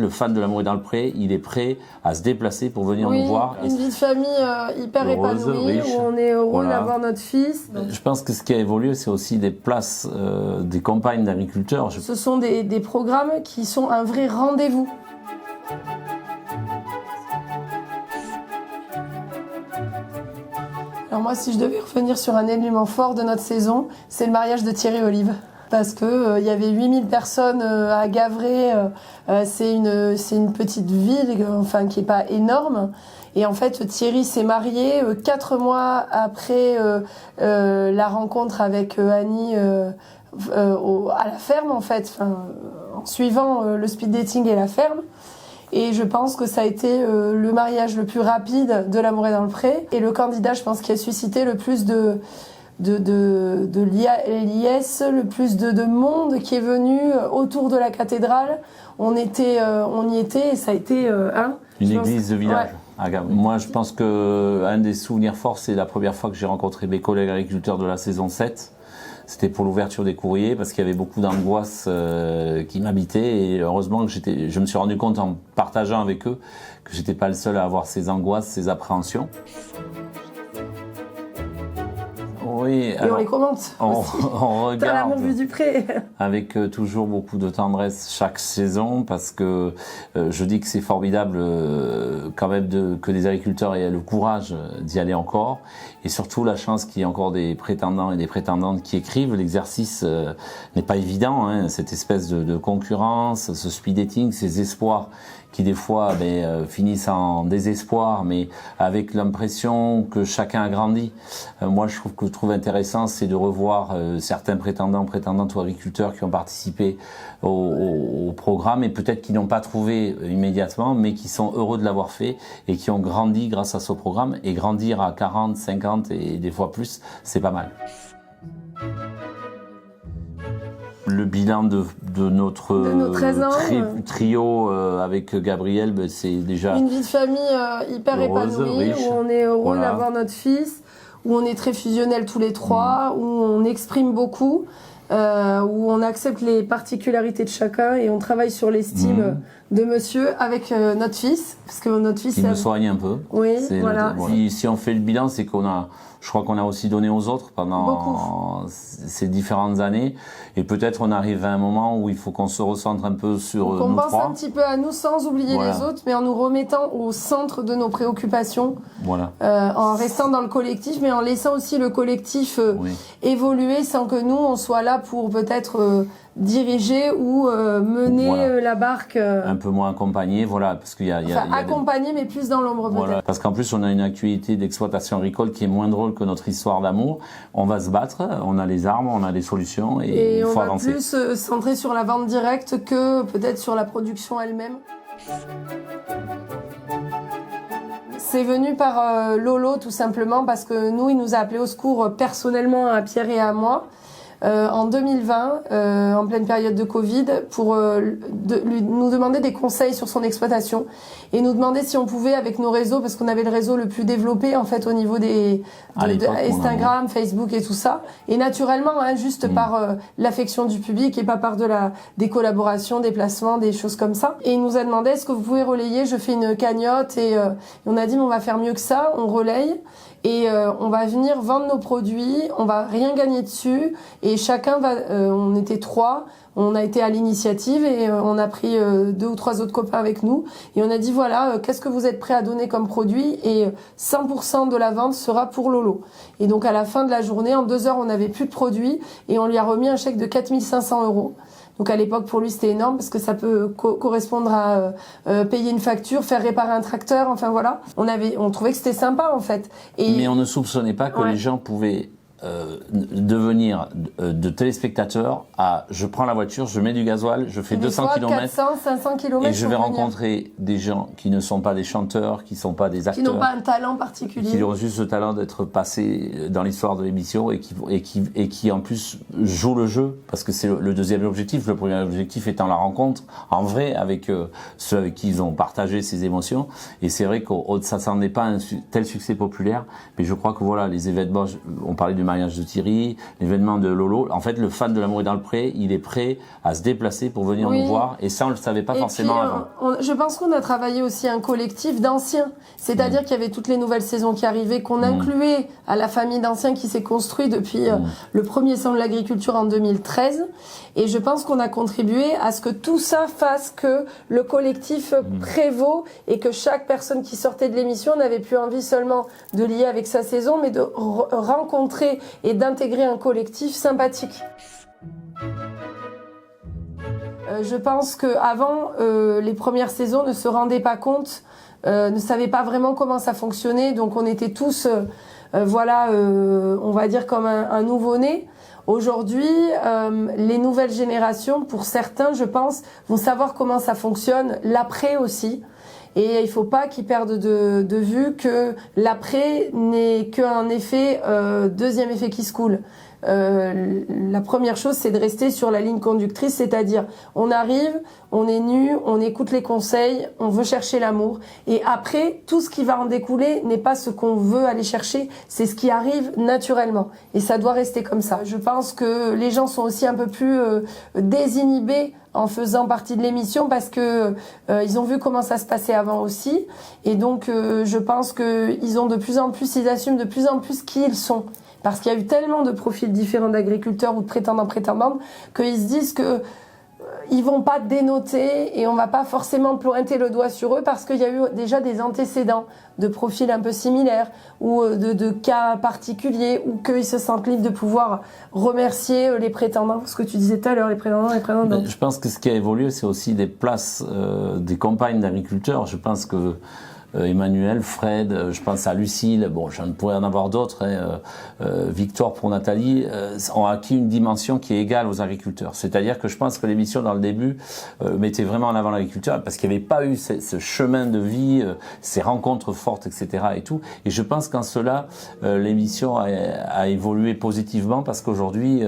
le fan de L'amour est dans le pré, il est prêt à se déplacer pour venir nous voir. Une vie de famille hyper épanouie, riche. Où on est heureux d'avoir notre fils. Je pense que ce qui a évolué, c'est aussi des places des campagnes d'agriculteurs. Ce sont des programmes qui sont un vrai rendez-vous. Alors moi, si je devais revenir sur un élément fort de notre saison, c'est le mariage de Thierry Olive. Parce que y avait 8000 personnes à Gavray, c'est une petite ville qui est pas énorme. Et en fait, Thierry s'est marié 4 mois après la rencontre avec Annie à la ferme, en fait, en suivant le speed dating et la ferme. Et je pense que ça a été le mariage le plus rapide de L'amour est dans le pré. Et le candidat, je pense, qui a suscité le plus de liesse, le plus de monde qui est venu autour de la cathédrale. On y était et ça a été une église de village. Ouais. Moi, je pense qu'un des souvenirs forts, c'est la première fois que j'ai rencontré mes collègues agriculteurs de la saison 7. C'était pour l'ouverture des courriers parce qu'il y avait beaucoup d'angoisse qui m'habitaient et heureusement que je me suis rendu compte en partageant avec eux que j'étais pas le seul à avoir ces angoisses, ces appréhensions. Oui, et on les commente. On regarde l'amour du pré. Avec toujours beaucoup de tendresse chaque saison parce que je dis que c'est formidable quand même que des agriculteurs aient le courage d'y aller encore et surtout la chance qu'il y ait encore des prétendants et des prétendantes qui écrivent. L'exercice n'est pas évident, hein, cette espèce de concurrence, ce speed dating, ces espoirs qui des fois finissent en désespoir, mais avec l'impression que chacun a grandi. Moi, je trouve intéressant, c'est de revoir certains prétendantes ou agriculteurs qui ont participé au programme et peut-être qui n'ont pas trouvé immédiatement, mais qui sont heureux de l'avoir fait et qui ont grandi grâce à ce programme. Et grandir à 40, 50 et des fois plus, c'est pas mal. Le bilan de notre trio avec Gabriel, c'est déjà une vie de famille hyper épanouie, riche. Où on est heureux d'avoir notre fils, où on est très fusionnels tous les trois, où on exprime beaucoup, où on accepte les particularités de chacun et on travaille sur l'estime de monsieur avec notre fils, parce que notre fils il nous soigne un peu. Oui, voilà. Si on fait le bilan, c'est je crois qu'on a aussi donné aux autres pendant ces différentes années. Et peut-être on arrive à un moment où il faut qu'on se recentre un peu sur nous trois. On pense un petit peu à nous sans oublier les autres, mais en nous remettant au centre de nos préoccupations. Voilà. En restant dans le collectif, mais en laissant aussi le collectif évoluer sans que nous, on soit là pour peut-être diriger ou mener la barque. Un peu moins accompagné, voilà. Parce qu'il y a accompagné, mais plus dans l'ombre peut-être. Voilà. Parce qu'en plus, on a une actualité d'exploitation agricole qui est moins drôle que notre histoire d'amour. On va se battre, on a les armes, on a les solutions et il faut avancer. Et on va plus se centrer sur la vente directe que peut-être sur la production elle-même. C'est venu par Lolo tout simplement parce que nous, il nous a appelé au secours personnellement à Pierre et à moi. En 2020, en pleine période de Covid, pour nous demander des conseils sur son exploitation et nous demander si on pouvait, avec nos réseaux, parce qu'on avait le réseau le plus développé en fait au niveau de Instagram, Facebook et tout ça, et naturellement, juste par l'affection du public et pas par des collaborations, des placements, des choses comme ça. Et il nous a demandé est-ce que vous pouvez relayer, je fais une cagnotte et on a dit mais on va faire mieux que ça, on relaye. Et on va venir vendre nos produits, on va rien gagner dessus et chacun va, on était 3, on a été à l'initiative et on a pris 2 ou 3 autres copains avec nous et on a dit voilà, qu'est-ce que vous êtes prêts à donner comme produit et 100% de la vente sera pour Lolo. Et donc à la fin de la journée, en 2 heures, on n'avait plus de produits et on lui a remis un chèque de 4 500 €. Donc à l'époque pour lui c'était énorme parce que ça peut correspondre à payer une facture, faire réparer un tracteur, enfin voilà. On trouvait que c'était sympa en fait. Mais on ne soupçonnait pas que les gens pouvaient devenir de téléspectateurs à je prends la voiture, je mets du gasoil, je fais 200 km 400, 500 km et je vais rencontrer des gens qui ne sont pas des chanteurs, qui ne sont pas des acteurs, qui n'ont pas un talent particulier, qui ont juste le talent d'être passés dans l'histoire de l'émission et qui en plus jouent le jeu parce que c'est le deuxième objectif. Le premier objectif étant la rencontre en vrai avec ceux avec qui ils ont partagé ces émotions et c'est vrai que ça s'en est pas un tel succès populaire, mais je crois que voilà les événements, on parlait du mariage mariage de Thierry, l'événement de Lolo. En fait, le fan de L'amour est dans le pré, il est prêt à se déplacer pour venir nous voir. Et ça, on le savait pas forcément avant. Je pense qu'on a travaillé aussi un collectif d'anciens. C'est-à-dire qu'il y avait toutes les nouvelles saisons qui arrivaient, qu'on incluait à la famille d'anciens qui s'est construite depuis le premier salon de l'agriculture en 2013. Et je pense qu'on a contribué à ce que tout ça fasse que le collectif prévaut et que chaque personne qui sortait de l'émission n'avait plus envie seulement de lier avec sa saison, mais de rencontrer et d'intégrer un collectif sympathique. Je pense qu'avant, les premières saisons ne se rendaient pas compte, ne savaient pas vraiment comment ça fonctionnait, donc on était tous, on va dire comme un nouveau-né. Aujourd'hui, les nouvelles générations, pour certains, je pense, vont savoir comment ça fonctionne, l'après aussi. Et il faut pas qu'ils perdent de vue que l'après n'est qu'un effet, deuxième effet qui se coule. La première chose, c'est de rester sur la ligne conductrice, c'est-à-dire on arrive, on est nu, on écoute les conseils, on veut chercher l'amour. Et après, tout ce qui va en découler n'est pas ce qu'on veut aller chercher, c'est ce qui arrive naturellement. Et ça doit rester comme ça. Je pense que les gens sont aussi un peu plus désinhibés en faisant partie de l'émission parce que ils ont vu comment ça se passait avant aussi. Et donc, je pense qu'ils ont de plus en plus, ils assument de plus en plus qui ils sont. Parce qu'il y a eu tellement de profils différents d'agriculteurs ou de prétendants-prétendantes qu'ils se disent que ils vont pas dénoter et on va pas forcément pointer le doigt sur eux parce qu'il y a eu déjà des antécédents de profils un peu similaires ou de cas particuliers ou qu'ils se sentent libres de pouvoir remercier les prétendants. Ce que tu disais tout à l'heure, les prétendants et les prétendantes. Je pense que ce qui a évolué, c'est aussi des places des campagnes d'agriculteurs. Je pense que Emmanuel, Fred, je pense à Lucille, bon, j'en pourrais en avoir d'autres, Victor pour Nathalie, ont acquis une dimension qui est égale aux agriculteurs. C'est-à-dire que je pense que l'émission, dans le début, mettait vraiment en avant l'agriculteur parce qu'il n'y avait pas eu ce chemin de vie, ces rencontres fortes, etc. et tout. Et je pense qu'en cela, l'émission a évolué positivement parce qu'aujourd'hui,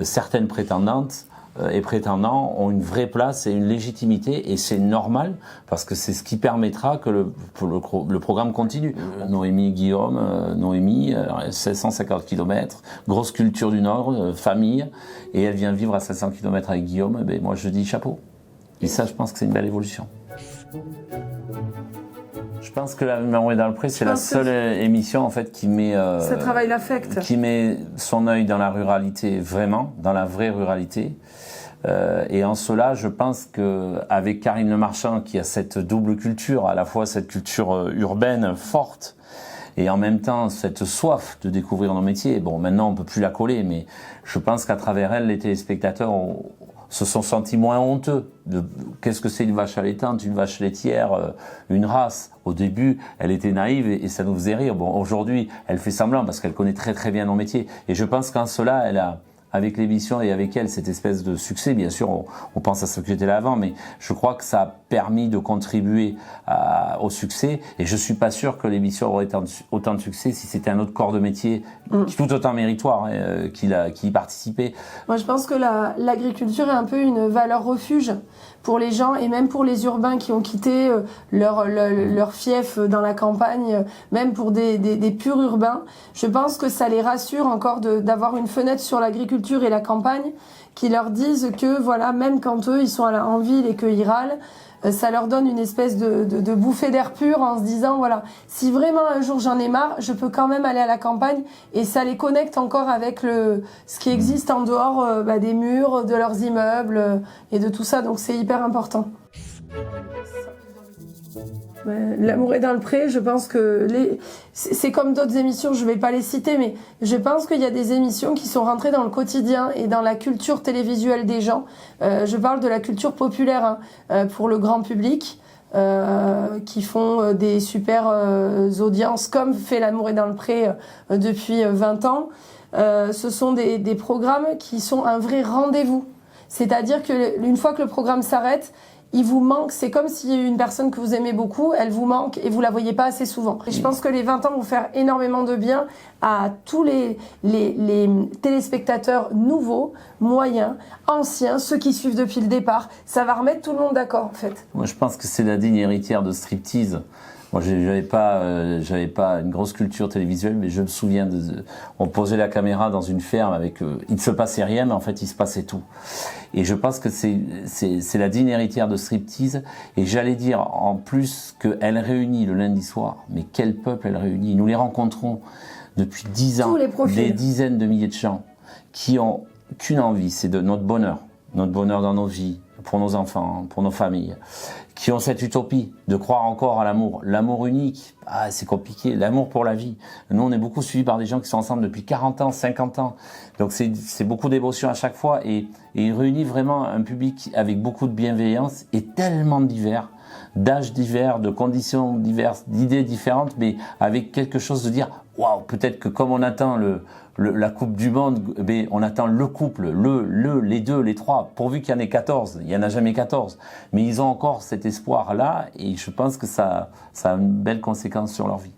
certaines prétendantes et prétendants ont une vraie place et une légitimité et c'est normal parce que c'est ce qui permettra que le programme continue. Noémie Guillaume, 1650 km, grosse culture du Nord, famille, et elle vient vivre à 500 km avec Guillaume, ben moi je dis chapeau. Et ça, je pense que c'est une belle évolution. Je pense que L'amour est dans le pré, c'est la seule émission en fait qui met ça travaille l'affect, qui met son œil dans la ruralité vraiment, dans la vraie ruralité. Et en cela, je pense que avec Karine Le Marchand, qui a cette double culture, à la fois cette culture urbaine forte et en même temps cette soif de découvrir nos métiers. Bon, maintenant on peut plus la coller, mais je pense qu'à travers elle, les téléspectateurs se sont sentis moins honteux de qu'est-ce que c'est une vache allaitante, une vache laitière, une race. Au début, elle était naïve et ça nous faisait rire. Bon, aujourd'hui, elle fait semblant parce qu'elle connaît très très bien nos métiers. Et je pense qu'en cela, elle a, avec l'émission et avec elle, cette espèce de succès, bien sûr, on pense à ce qui était là avant, mais je crois que ça a permis de contribuer au succès. Et je suis pas sûr que l'émission aurait autant de succès si c'était un autre corps de métier, tout autant méritoire, qui y participait. Moi, je pense que l'agriculture est un peu une valeur refuge pour les gens et même pour les urbains qui ont quitté leur fief dans la campagne, même pour des purs urbains. Je pense que ça les rassure encore d'avoir une fenêtre sur l'agriculture et la campagne qui leur disent que voilà, même quand eux ils sont en ville et qu'ils râlent, ça leur donne une espèce de bouffée d'air pur en se disant voilà, si vraiment un jour j'en ai marre, je peux quand même aller à la campagne et ça les connecte encore avec ce qui existe en dehors des murs, de leurs immeubles et de tout ça, donc c'est hyper important. L'amour est dans le pré, je pense que c'est comme d'autres émissions, je vais pas les citer, mais je pense qu'il y a des émissions qui sont rentrées dans le quotidien et dans la culture télévisuelle des gens. Je parle de la culture populaire pour le grand public, qui font des super audiences comme fait L'amour est dans le pré depuis 20 ans. Ce sont des programmes qui sont un vrai rendez-vous. C'est-à-dire que une fois que le programme s'arrête, il vous manque, c'est comme si une personne que vous aimez beaucoup, elle vous manque et vous la voyez pas assez souvent. Et je pense que les 20 ans vont faire énormément de bien à tous les téléspectateurs nouveaux, moyens, anciens, ceux qui suivent depuis le départ. Ça va remettre tout le monde d'accord en fait. Moi je pense que c'est la digne héritière de Striptease. Moi, j'avais pas une grosse culture télévisuelle, mais je me souviens on posait la caméra dans une ferme avec, il ne se passait rien, mais en fait, il se passait tout. Et je pense que c'est la digne héritière de Striptease. Et j'allais dire, en plus, qu'elle réunit le lundi soir, mais quel peuple elle réunit. Nous les rencontrons depuis 10 ans, des dizaines de milliers de gens qui ont qu'une envie, c'est de notre bonheur dans nos vies, pour nos enfants, pour nos familles, qui ont cette utopie de croire encore à l'amour unique. Ah, c'est compliqué, l'amour pour la vie. Nous, on est beaucoup suivis par des gens qui sont ensemble depuis 40 ans, 50 ans. Donc c'est beaucoup d'émotion à chaque fois et il réunit vraiment un public avec beaucoup de bienveillance et tellement divers, d'âges divers, de conditions diverses, d'idées différentes, mais avec quelque chose de dire, waouh, peut-être que comme on attend la Coupe du Monde, ben, on attend le couple, les deux, les trois, pourvu qu'il y en ait 14. Il n'y en a jamais 14. Mais ils ont encore cet espoir-là et je pense que ça a une belle conséquence sur leur vie.